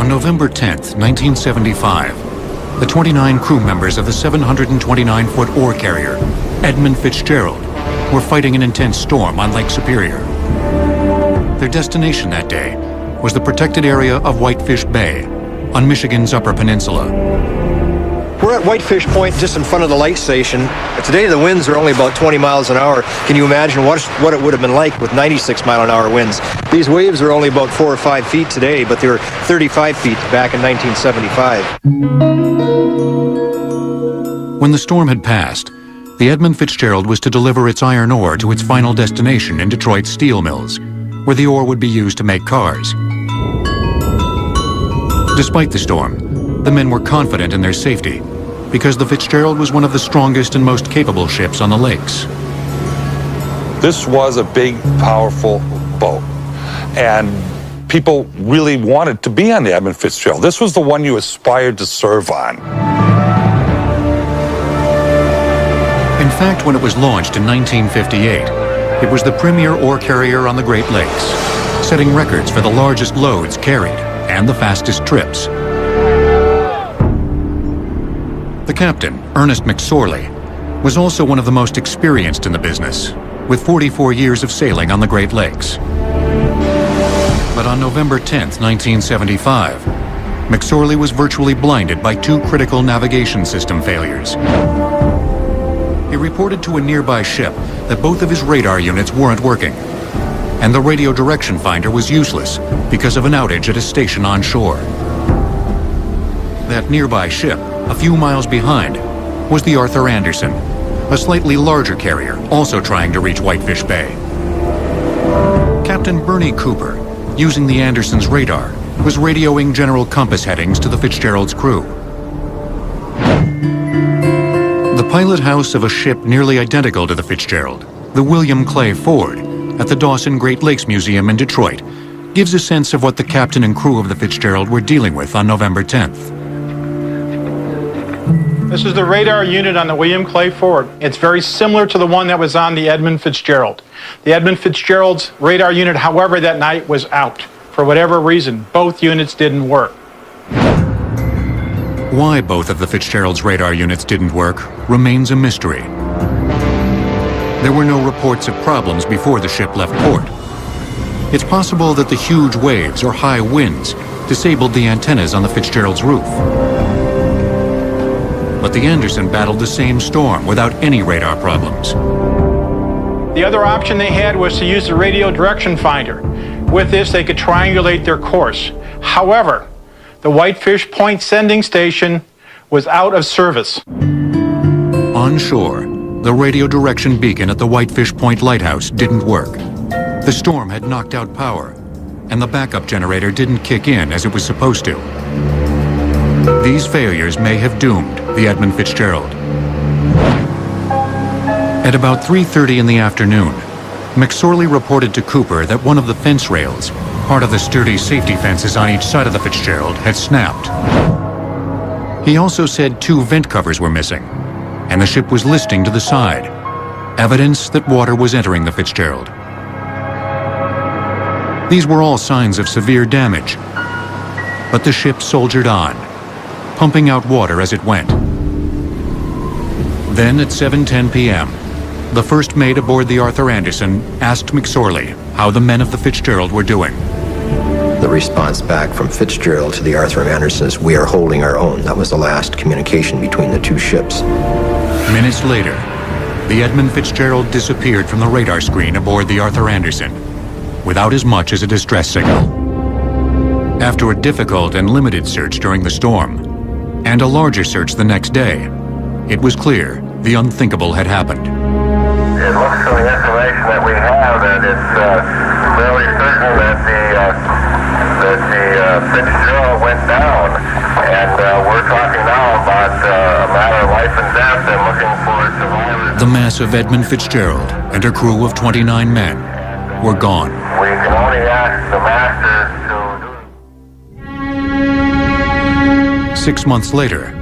On November 10th, 1975, the 29 crew members of the 729-foot ore carrier, Edmund Fitzgerald, were fighting an intense storm on Lake Superior. Their destination that day was the protected area of Whitefish Bay on Michigan's Upper Peninsula. We're at Whitefish Point, just in front of the light station. Today the winds are only about 20 miles an hour. Can you imagine what it would have been like with 96-mile-an-hour winds? These waves are only about 4 or 5 feet today, but they were 35 feet back in 1975. When the storm had passed, the Edmund Fitzgerald was to deliver its iron ore to its final destination in Detroit's steel mills, where the ore would be used to make cars. Despite the storm, the men were confident in their safety because the Fitzgerald was one of the strongest and most capable ships on the lakes. This was a big, powerful boat, and people really wanted to be on the Edmund Fitzgerald. This was the one you aspired to serve on. In fact, when it was launched in 1958, it was the premier ore carrier on the Great Lakes, setting records for the largest loads carried and the fastest trips. The captain, Ernest McSorley, was also one of the most experienced in the business, with 44 years of sailing on the Great Lakes. But on November 10th, 1975, McSorley was virtually blinded by 2 critical navigation system failures. He reported to a nearby ship that both of his radar units weren't working, and the radio direction finder was useless because of an outage at a station on shore. That nearby ship, a few miles behind, was the Arthur Anderson, a slightly larger carrier also trying to reach Whitefish Bay. Captain Bernie Cooper, using the Anderson's radar, was radioing general compass headings to the Fitzgerald's crew. The pilot house of a ship nearly identical to the Fitzgerald, the William Clay Ford, at the Dawson Great Lakes Museum in Detroit, gives a sense of what the captain and crew of the Fitzgerald were dealing with on November 10th. This is the radar unit on the William Clay Ford. It's very similar to the one that was on the Edmund Fitzgerald. The Edmund Fitzgerald's radar unit, however, that night was out. For whatever reason, both units didn't work. Why both of the Fitzgerald's radar units didn't work remains a mystery. There were no reports of problems before the ship left port. It's possible that the huge waves or high winds disabled the antennas on the Fitzgerald's roof. But the Anderson battled the same storm without any radar problems. The other option they had was to use the radio direction finder. With this, they could triangulate their course. However, the Whitefish Point sending station was out of service. On shore, the radio direction beacon at the Whitefish Point lighthouse didn't work. The storm had knocked out power, and the backup generator didn't kick in as it was supposed to. These failures may have doomed the Edmund Fitzgerald. At about 3:30 in the afternoon, McSorley reported to Cooper that one of the fence rails, part of the sturdy safety fences on each side of the Fitzgerald, had snapped. He also said 2 vent covers were missing, and the ship was listing to the side, evidence that water was entering the Fitzgerald. These were all signs of severe damage, but the ship soldiered on, pumping out water as it went. Then at 7:10 p.m., the first mate aboard the Arthur Anderson asked McSorley how the men of the Fitzgerald were doing. The response back from Fitzgerald to the Arthur Anderson is, "We are holding our own." That was the last communication between the 2 ships. Minutes later, the Edmund Fitzgerald disappeared from the radar screen aboard the Arthur Anderson, without as much as a distress signal. After a difficult and limited search during the storm, and a larger search the next day, it was clear the unthinkable had happened. It looks from the information that we have that it's fairly certain that the Fitzgerald went down, and we're talking now about a matter of life and death and looking for survivors. The massive Edmund Fitzgerald and her crew of 29 men were gone. We can only ask the masters to do. 6 months later,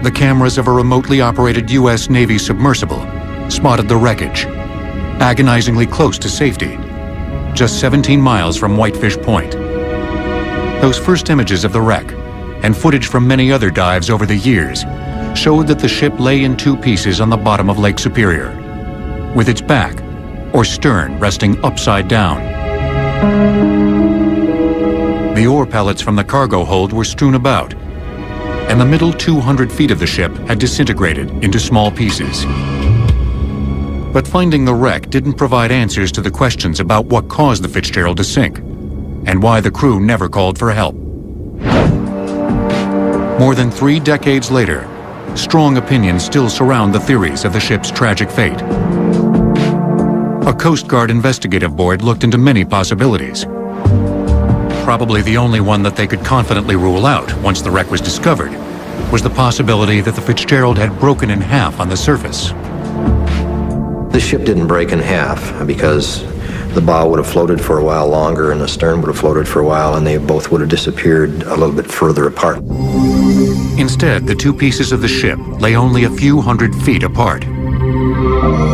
the cameras of a remotely operated U.S. Navy submersible spotted the wreckage, agonizingly close to safety, just 17 miles from Whitefish Point. Those first images of the wreck, and footage from many other dives over the years, showed that the ship lay in two pieces on the bottom of Lake Superior, with its back, or stern, resting upside down. The ore pellets from the cargo hold were strewn about, and the middle 200 feet of the ship had disintegrated into small pieces. But finding the wreck didn't provide answers to the questions about what caused the Fitzgerald to sink, and why the crew never called for help. More than 3 decades later, strong opinions still surround the theories of the ship's tragic fate. A Coast Guard investigative board looked into many possibilities. Probably the only one that they could confidently rule out once the wreck was discovered was the possibility that the Fitzgerald had broken in half on the surface. The ship didn't break in half because the bow would have floated for a while longer and the stern would have floated for a while, and they both would have disappeared a little bit further apart. Instead, the two pieces of the ship lay only a few hundred feet apart.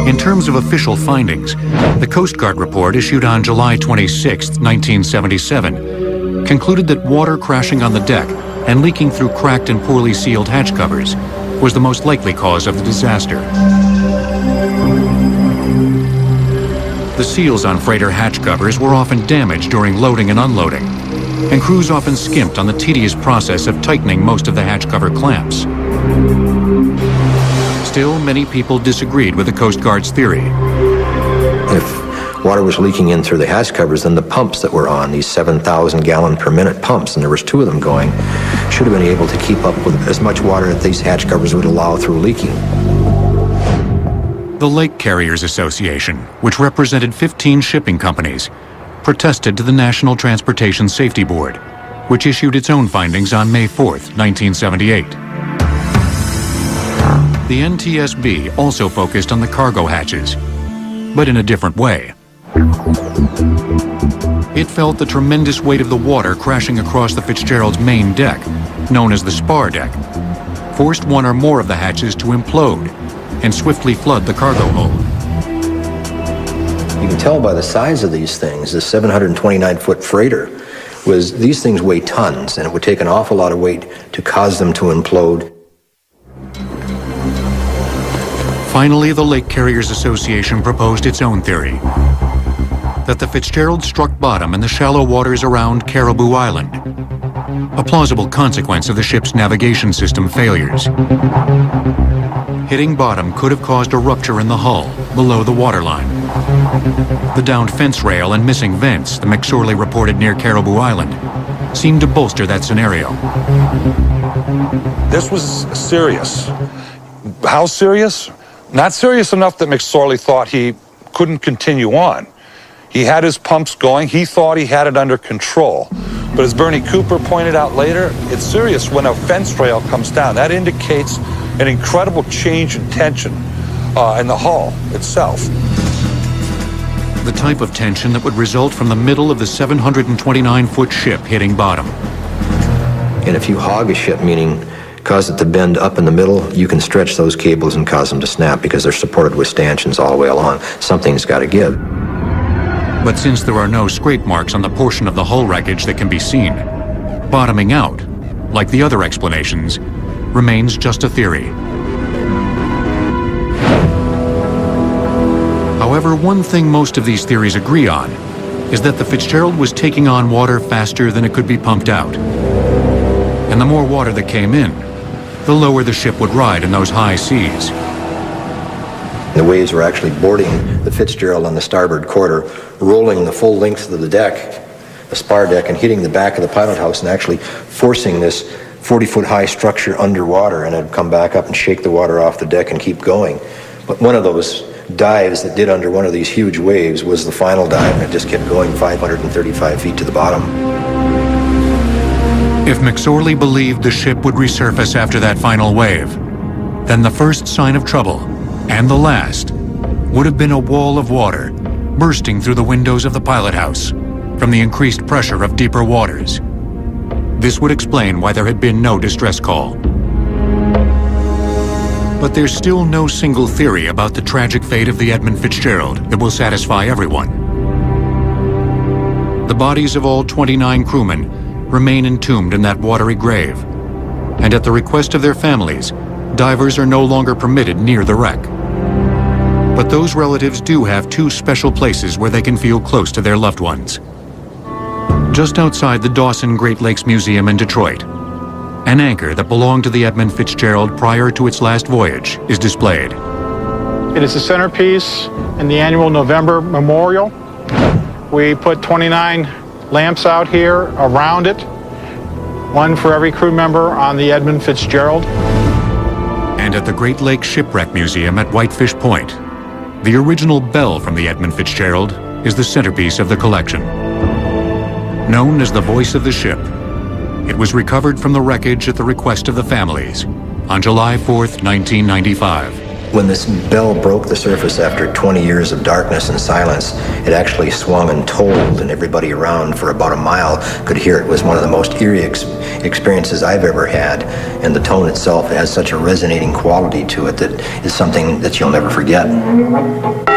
In terms of official findings, the Coast Guard report issued on July 26, 1977, concluded that water crashing on the deck and leaking through cracked and poorly sealed hatch covers was the most likely cause of the disaster. The seals on freighter hatch covers were often damaged during loading and unloading, and crews often skimped on the tedious process of tightening most of the hatch cover clamps. Still, many people disagreed with the Coast Guard's theory. If water was leaking in through the hatch covers, then the pumps that were on, these 7,000 gallon per minute pumps, and there was 2 of them going, should have been able to keep up with as much water that these hatch covers would allow through leaking. The Lake Carriers Association, which represented 15 shipping companies, protested to the National Transportation Safety Board, which issued its own findings on May 4, 1978. The NTSB also focused on the cargo hatches, but in a different way. It felt the tremendous weight of the water crashing across the Fitzgerald's main deck, known as the spar deck, forced one or more of the hatches to implode and swiftly flood the cargo hold. You can tell by the size of these things, the 729-foot freighter, these things weigh tons, and it would take an awful lot of weight to cause them to implode. Finally, the Lake Carriers Association proposed its own theory, that the Fitzgerald struck bottom in the shallow waters around Caribou Island, a plausible consequence of the ship's navigation system failures. Hitting bottom could have caused a rupture in the hull below the waterline. The downed fence rail and missing vents the McSorley reported near Caribou Island seemed to bolster that scenario. This was serious. How serious? Not serious enough that McSorley thought he couldn't continue on. He had his pumps going. He thought he had it under control. But as Bernie Cooper pointed out later, it's serious when a fence rail comes down. That indicates an incredible change in tension in the hull itself. The type of tension that would result from the middle of the 729-foot ship hitting bottom. And if you hog a ship, meaning cause it to bend up in the middle, you can stretch those cables and cause them to snap because they're supported with stanchions all the way along. Something's got to give. But since there are no scrape marks on the portion of the hull wreckage that can be seen, bottoming out, like the other explanations, remains just a theory. However, one thing most of these theories agree on is that the Fitzgerald was taking on water faster than it could be pumped out. And the more water that came in, the lower the ship would ride in those high seas. The waves were actually boarding the Fitzgerald on the starboard quarter, rolling the full length of the deck, the spar deck, and hitting the back of the pilot house and actually forcing this 40-foot high structure underwater, and it'd come back up and shake the water off the deck and keep going. But one of those dives that did under one of these huge waves was the final dive, and it just kept going 535 feet to the bottom. If McSorley believed the ship would resurface after that final wave, then the first sign of trouble, and the last, would have been a wall of water bursting through the windows of the pilot house from the increased pressure of deeper waters. This would explain why there had been no distress call. But there's still no single theory about the tragic fate of the Edmund Fitzgerald that will satisfy everyone. The bodies of all 29 crewmen remain entombed in that watery grave. And at the request of their families, divers are no longer permitted near the wreck. But those relatives do have two special places where they can feel close to their loved ones. Just outside the Dawson Great Lakes Museum in Detroit, an anchor that belonged to the Edmund Fitzgerald prior to its last voyage is displayed. It is the centerpiece in the annual November memorial. We put 29 lamps out here around it, one for every crew member on the Edmund Fitzgerald. And at the Great Lakes Shipwreck Museum at Whitefish Point, the original bell from the Edmund Fitzgerald is the centerpiece of the collection. Known as the voice of the ship, it was recovered from the wreckage at the request of the families on July 4th, 1995. When this bell broke the surface after 20 years of darkness and silence, it actually swung and tolled, and everybody around for about a mile could hear it. It was one of the most eerie experiences I've ever had, and the tone itself has such a resonating quality to it that is something that you'll never forget.